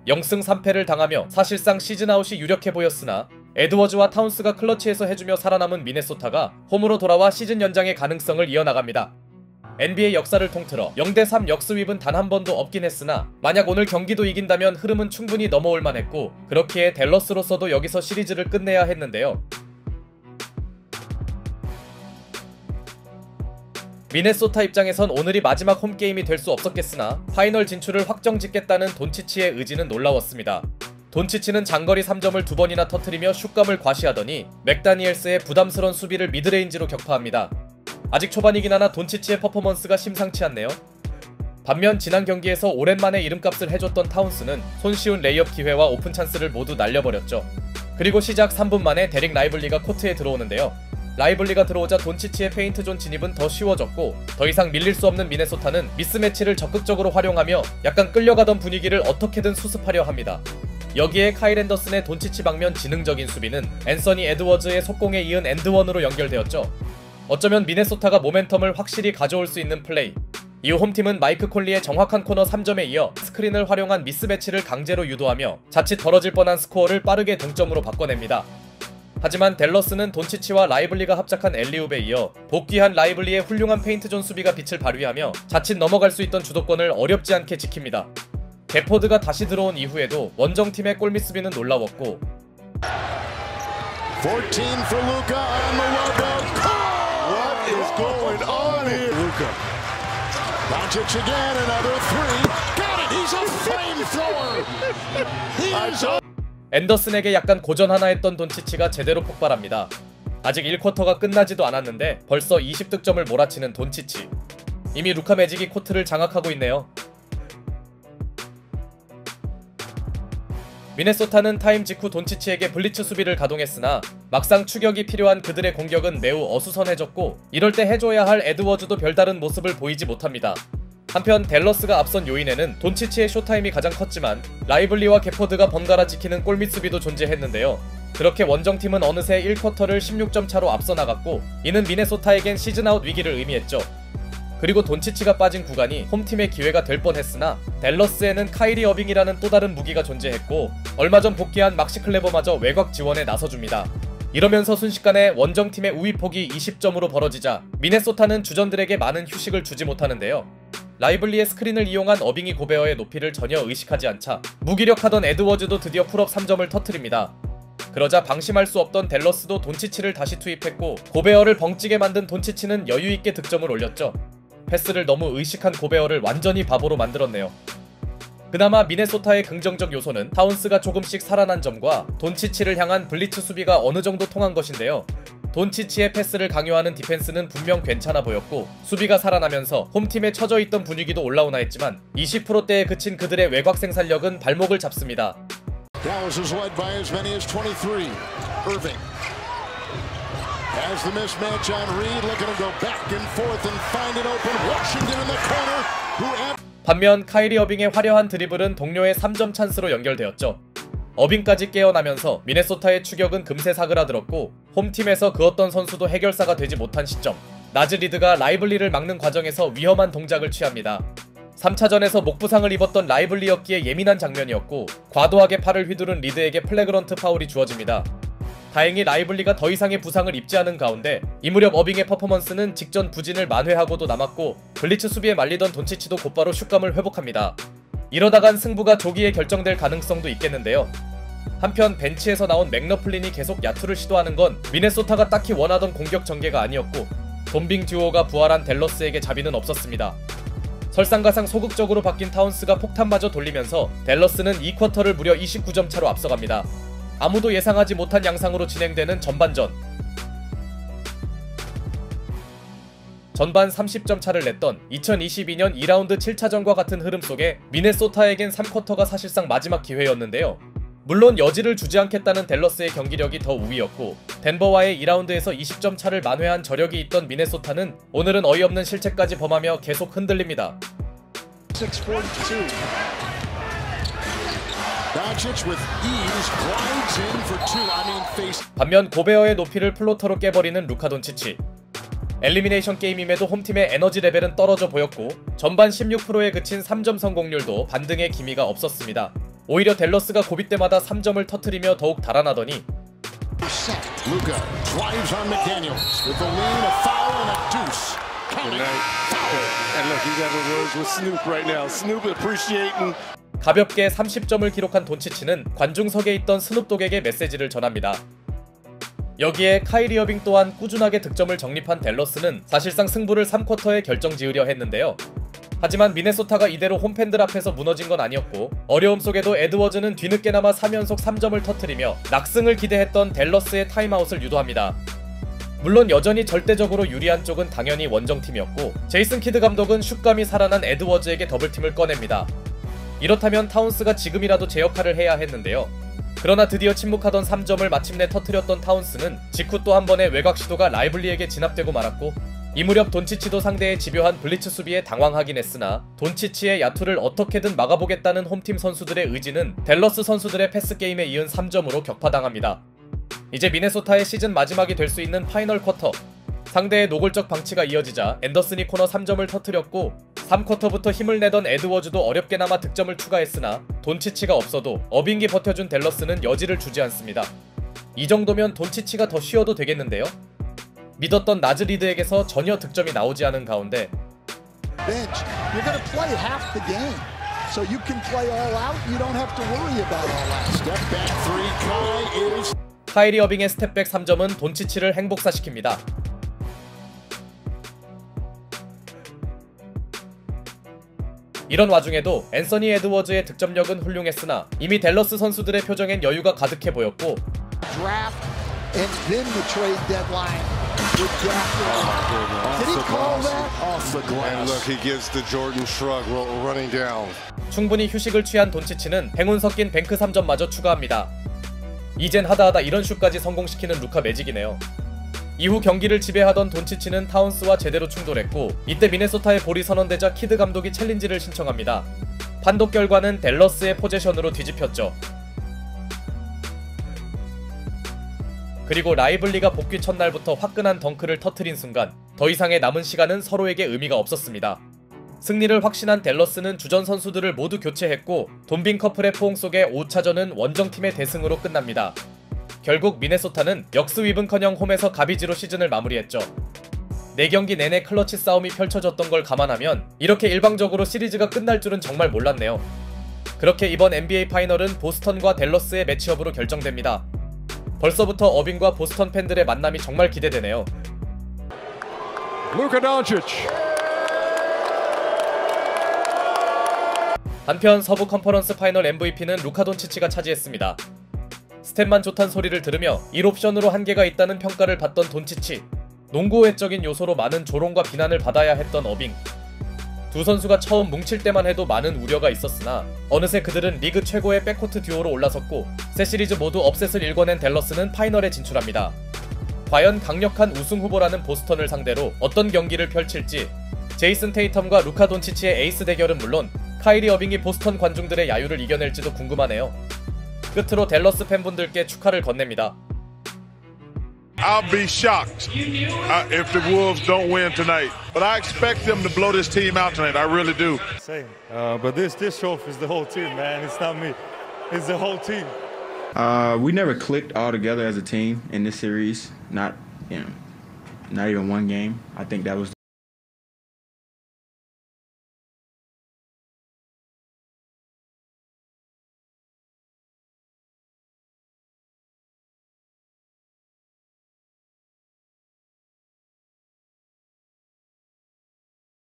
0승 3패를 당하며 사실상 시즌아웃이 유력해 보였으나 에드워즈와 타운스가 클러치에서 해주며 살아남은 미네소타가 홈으로 돌아와 시즌 연장의 가능성을 이어나갑니다. NBA 역사를 통틀어 0대3 역스윕은 단 한 번도 없긴 했으나 만약 오늘 경기도 이긴다면 흐름은 충분히 넘어올 만했고 그렇기에 댈러스로서도 여기서 시리즈를 끝내야 했는데요. 미네소타 입장에선 오늘이 마지막 홈게임이 될 수 없었겠으나 파이널 진출을 확정짓겠다는 돈치치의 의지는 놀라웠습니다. 돈치치는 장거리 3점을 2번이나 터뜨리며 슛감을 과시하더니 맥다니엘스의 부담스러운 수비를 미드레인지로 격파합니다. 아직 초반이긴 하나 돈치치의 퍼포먼스가 심상치 않네요. 반면 지난 경기에서 오랜만에 이름값을 해줬던 타운스는 손쉬운 레이업 기회와 오픈 찬스를 모두 날려버렸죠. 그리고 시작 3분 만에 데릭 라이블리가 코트에 들어오는데요. 라이블리가 들어오자 돈치치의 페인트존 진입은 더 쉬워졌고 더 이상 밀릴 수 없는 미네소타는 미스매치를 적극적으로 활용하며 약간 끌려가던 분위기를 어떻게든 수습하려 합니다. 여기에 카일 앤더슨의 돈치치 방면 지능적인 수비는 앤서니 에드워즈의 속공에 이은 엔드원으로 연결되었죠. 어쩌면 미네소타가 모멘텀을 확실히 가져올 수 있는 플레이. 이후 홈팀은 마이크 콜리의 정확한 코너 3점에 이어 스크린을 활용한 미스매치를 강제로 유도하며 자칫 벌어질 뻔한 스코어를 빠르게 동점으로 바꿔냅니다. 하지만 댈러스는 돈치치와 라이블리가 합작한 엘리웁에 이어 복귀한 라이블리의 훌륭한 페인트존 수비가 빛을 발휘하며 자칫 넘어갈 수 있던 주도권을 어렵지 않게 지킵니다. 게포드가 다시 들어온 이후에도 원정팀의 골밑 수비는 놀라웠고 14 for Luka on the logo. What is going on here? Luka. Doncic again, another three. Got it. He's a flamethrower. He is a 앤더슨에게 약간 고전하나 했던 돈치치가 제대로 폭발합니다. 아직 1쿼터가 끝나지도 않았는데 벌써 20득점을 몰아치는 돈치치. 이미 루카 매직이 코트를 장악하고 있네요. 미네소타는 타임 직후 돈치치에게 블리츠 수비를 가동했으나 막상 추격이 필요한 그들의 공격은 매우 어수선해졌고 이럴 때 해줘야 할 에드워즈도 별다른 모습을 보이지 못합니다. 한편 댈러스가 앞선 요인에는 돈치치의 쇼타임이 가장 컸지만 라이블리와 게포드가 번갈아 지키는 골밑 수비도 존재했는데요. 그렇게 원정팀은 어느새 1쿼터를 16점 차로 앞서 나갔고 이는 미네소타에겐 시즌아웃 위기를 의미했죠. 그리고 돈치치가 빠진 구간이 홈팀의 기회가 될 뻔했으나 댈러스에는 카이리 어빙이라는 또 다른 무기가 존재했고 얼마 전 복귀한 막시 클레버마저 외곽 지원에 나서줍니다. 이러면서 순식간에 원정팀의 우위폭이 20점으로 벌어지자 미네소타는 주전들에게 많은 휴식을 주지 못하는데요. 라이블리의 스크린을 이용한 어빙이 고베어의 높이를 전혀 의식하지 않자 무기력하던 에드워즈도 드디어 풀업 3점을 터뜨립니다. 그러자 방심할 수 없던 댈러스도 돈치치를 다시 투입했고 고베어를 벙찌게 만든 돈치치는 여유있게 득점을 올렸죠. 패스를 너무 의식한 고베어를 완전히 바보로 만들었네요. 그나마 미네소타의 긍정적 요소는 타운스가 조금씩 살아난 점과 돈치치를 향한 블리츠 수비가 어느 정도 통한 것인데요. 돈치치의 패스를 강요하는 디펜스는 분명 괜찮아 보였고 수비가 살아나면서 홈팀에 처져있던 분위기도 올라오나 했지만 20%대에 그친 그들의 외곽 생산력은 발목을 잡습니다. Dallas is led by as many as 23. Irving has the mismatch on Reed, looking to go back and forth and find it open. Washington in the corner. 반면 카이리 어빙의 화려한 드리블은 동료의 3점 찬스로 연결되었죠. 어빙까지 깨어나면서 미네소타의 추격은 금세 사그라들었고 홈팀에서 그 어떤 선수도 해결사가 되지 못한 시점 나즈 리드가 라이블리를 막는 과정에서 위험한 동작을 취합니다. 3차전에서 목 부상을 입었던 라이블리였기에 예민한 장면이었고 과도하게 팔을 휘두른 리드에게 플래그런트 파울이 주어집니다. 다행히 라이블리가 더 이상의 부상을 입지 않은 가운데 이 무렵 어빙의 퍼포먼스는 직전 부진을 만회하고도 남았고 블리츠 수비에 말리던 돈치치도 곧바로 슛감을 회복합니다. 이러다간 승부가 조기에 결정될 가능성도 있겠는데요. 한편 벤치에서 나온 맥러플린이 계속 야투를 시도하는 건 미네소타가 딱히 원하던 공격 전개가 아니었고 돈빙 듀오가 부활한 댈러스에게 자비는 없었습니다. 설상가상 소극적으로 바뀐 타운스가 폭탄마저 돌리면서 댈러스는 2쿼터를 무려 29점 차로 앞서갑니다. 아무도 예상하지 못한 양상으로 진행되는 전반전. 전반 30점 차를 냈던 2022년 2라운드 7차전과 같은 흐름 속에 미네소타에겐 3쿼터가 사실상 마지막 기회였는데요. 물론 여지를 주지 않겠다는 댈러스의 경기력이 더 우위였고 덴버와의 2라운드에서 20점 차를 만회한 저력이 있던 미네소타는 오늘은 어이없는 실책까지 범하며 계속 흔들립니다. 반면 고베어의 높이를 플로터로 깨버리는 루카 돈치치. 엘리미네이션 게임임에도 홈팀의 에너지 레벨은 떨어져 보였고 전반 16%에 그친 3점 성공률도 반등의 기미가 없었습니다. 오히려 댈러스가 고비 때마다 3점을 터뜨리며 더욱 달아나더니 Luka drives on McDaniels with the lean, a foul, and a deuce. And look, he's having words with Snoop right now. Snoop appreciating. 가볍게 30점을 기록한 돈치치는 관중석에 있던 스눕독에게 메시지를 전합니다. 여기에 카이리 어빙 또한 꾸준하게 득점을 정립한 댈러스는 사실상 승부를 3쿼터에 결정지으려 했는데요. 하지만 미네소타가 이대로 홈팬들 앞에서 무너진 건 아니었고 어려움 속에도 에드워즈는 뒤늦게나마 3연속 3점을 터뜨리며 낙승을 기대했던 댈러스의 타임아웃을 유도합니다. 물론 여전히 절대적으로 유리한 쪽은 당연히 원정팀이었고 제이슨 키드 감독은 슛감이 살아난 에드워즈에게 더블팀을 꺼냅니다. 이렇다면 타운스가 지금이라도 제 역할을 해야 했는데요. 그러나 드디어 침묵하던 3점을 마침내 터뜨렸던 타운스는 직후 또 한 번의 외곽 시도가 라이블리에게 진압되고 말았고 이 무렵 돈치치도 상대의 집요한 블리츠 수비에 당황하긴 했으나 돈치치의 야투를 어떻게든 막아보겠다는 홈팀 선수들의 의지는 댈러스 선수들의 패스게임에 이은 3점으로 격파당합니다. 이제 미네소타의 시즌 마지막이 될 수 있는 파이널 쿼터. 상대의 노골적 방치가 이어지자 앤더슨이 코너 3점을 터뜨렸고 3쿼터부터 힘을 내던 에드워즈도 어렵게나마 득점을 추가했으나 돈치치가 없어도 어빙이 버텨준 댈러스는 여지를 주지 않습니다. 이 정도면 돈치치가 더 쉬어도 되겠는데요? 믿었던 나즈리드에게서 전혀 득점이 나오지 않은 가운데 Bench, you're going to play half the game, so you can play all out. You don't have to worry about all that. Step back three, Kai is. 카이리 어빙의 스텝백 3점은 돈치치를 행복사시킵니다. 이런 와중에도 앤서니 에드워즈의 득점력은 훌륭했으나 이미 댈러스 선수들의 표정엔 여유가 가득해 보였고 Draft and then the trade deadline. Did he call that? Off the glass. And look, he gives the Jordan shrug running down. 충분히 휴식을 취한 돈치치는 행운 섞인 뱅크 3점마저 추가합니다. 이젠 하다하다 이런 슛까지 성공시키는 루카 매직이네요. 이후 경기를 지배하던 돈치치는 타운스와 제대로 충돌했고 이때 미네소타의 볼이 선언되자 키드 감독이 챌린지를 신청합니다. 판독 결과는 댈러스의 포제션으로 뒤집혔죠. 그리고 라이블리가 복귀 첫날부터 화끈한 덩크를 터뜨린 순간 더 이상의 남은 시간은 서로에게 의미가 없었습니다. 승리를 확신한 댈러스는 주전 선수들을 모두 교체했고 돈빈 커플의 포옹 속에 5차전은 원정팀의 대승으로 끝납니다. 결국 미네소타는 역스윕은커녕 홈에서 가비지로 시즌을 마무리했죠. 4경기 내내 클러치 싸움이 펼쳐졌던 걸 감안하면 이렇게 일방적으로 시리즈가 끝날 줄은 정말 몰랐네요. 그렇게 이번 NBA 파이널은 보스턴과 댈러스의 매치업으로 결정됩니다. 벌써부터 어빙과 보스턴 팬들의 만남이 정말 기대되네요. Luka Doncic. 한편 서부 컨퍼런스 파이널 MVP는 루카 돈치치가 차지했습니다. 스탯만 좋단 소리를 들으며 1옵션으로 한계가 있다는 평가를 받던 돈치치, 농구외적인 요소로 많은 조롱과 비난을 받아야 했던 어빙. 두 선수가 처음 뭉칠 때만 해도 많은 우려가 있었으나 어느새 그들은 리그 최고의 백코트 듀오로 올라섰고 세 시리즈 모두 업셋을 일궈낸 댈러스는 파이널에 진출합니다. 과연 강력한 우승 후보라는 보스턴을 상대로 어떤 경기를 펼칠지 제이슨 테이텀과 루카 돈치치의 에이스 대결은 물론 카이리 어빙이 보스턴 관중들의 야유를 이겨낼지도 궁금하네요. 끝으로 댈러스 팬분들께 축하를 건넵니다. I'll be shocked if the Wolves don't win tonight. But I expect them to blow this team out tonight. I really do. Same. But this trophy is the whole team, man. It's not me. It's the whole team. We never clicked all together as a team in this series. Not even one game. I think that was